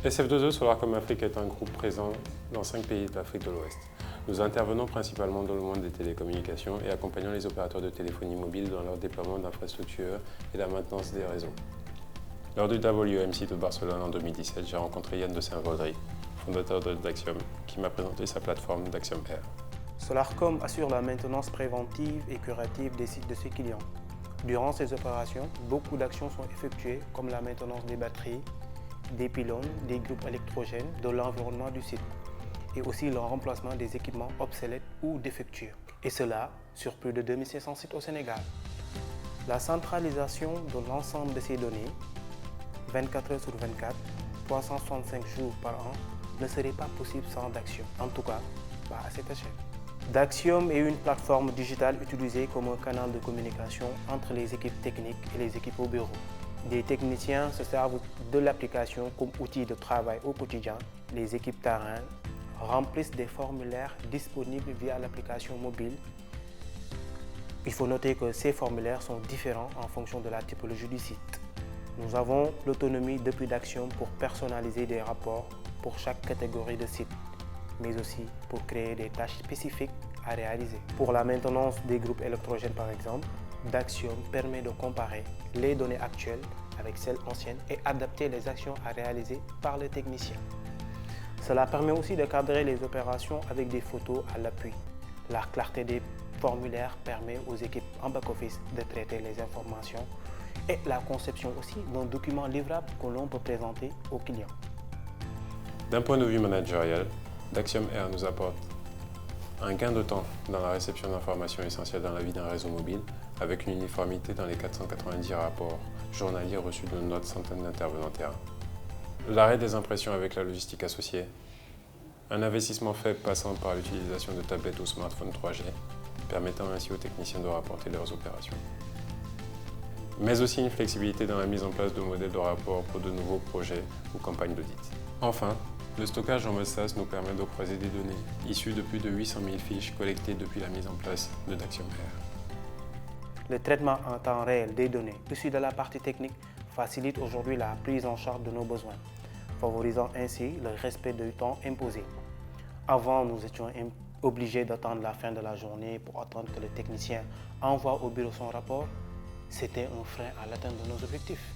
SF2E Solarcom Afrique est un groupe présent dans 5 pays de l'Afrique de l'Ouest. Nous intervenons principalement dans le monde des télécommunications et accompagnons les opérateurs de téléphonie mobile dans leur déploiement d'infrastructures et la maintenance des réseaux. Lors du WMC de Barcelone en 2017, j'ai rencontré Yann de Saint-Vaudry, fondateur de Daxium, qui m'a présenté sa plateforme Daxium Air. Solarcom assure la maintenance préventive et curative des sites de ses clients. Durant ces opérations, beaucoup d'actions sont effectuées comme la maintenance des batteries, des pylônes, des groupes électrogènes, de l'environnement du site et aussi le remplacement des équipements obsolètes ou défectueux. Et cela sur plus de 2500 sites au Sénégal. La centralisation de l'ensemble de ces données, 24 heures sur 24, 365 jours par an, ne serait pas possible sans Daxium, en tout cas pas à cette échelle. Daxium est une plateforme digitale utilisée comme un canal de communication entre les équipes techniques et les équipes au bureau. Des techniciens se servent de l'application comme outil de travail au quotidien. Les équipes terrain remplissent des formulaires disponibles via l'application mobile. Il faut noter que ces formulaires sont différents en fonction de la typologie du site. Nous avons l'autonomie depuis Daxium pour personnaliser des rapports pour chaque catégorie de site, mais aussi pour créer des tâches spécifiques à réaliser. Pour la maintenance des groupes électrogènes par exemple, Daxium permet de comparer les données actuelles avec celles anciennes et adapter les actions à réaliser par les techniciens. Cela permet aussi de cadrer les opérations avec des photos à l'appui. La clarté des formulaires permet aux équipes en back-office de traiter les informations et la conception aussi d'un document livrable que l'on peut présenter aux clients. D'un point de vue managérial, Daxium Air nous apporte un gain de temps dans la réception d'informations essentielles dans la vie d'un réseau mobile, avec une uniformité dans les 490 rapports journaliers reçus de notre centaine d'intervenants terrain. L'arrêt des impressions avec la logistique associée, un investissement faible passant par l'utilisation de tablettes ou smartphones 3G, permettant ainsi aux techniciens de rapporter leurs opérations. Mais aussi une flexibilité dans la mise en place de modèles de rapport pour de nouveaux projets ou campagnes d'audit. Enfin, le stockage en mode SaaS nous permet de croiser des données issues de plus de 800 000 fiches collectées depuis la mise en place de Daxium Air. Le traitement en temps réel des données issues de la partie technique facilite aujourd'hui la prise en charge de nos besoins, favorisant ainsi le respect du temps imposé. Avant, nous étions obligés d'attendre la fin de la journée pour attendre que le technicien envoie au bureau son rapport. C'était un frein à l'atteinte de nos objectifs.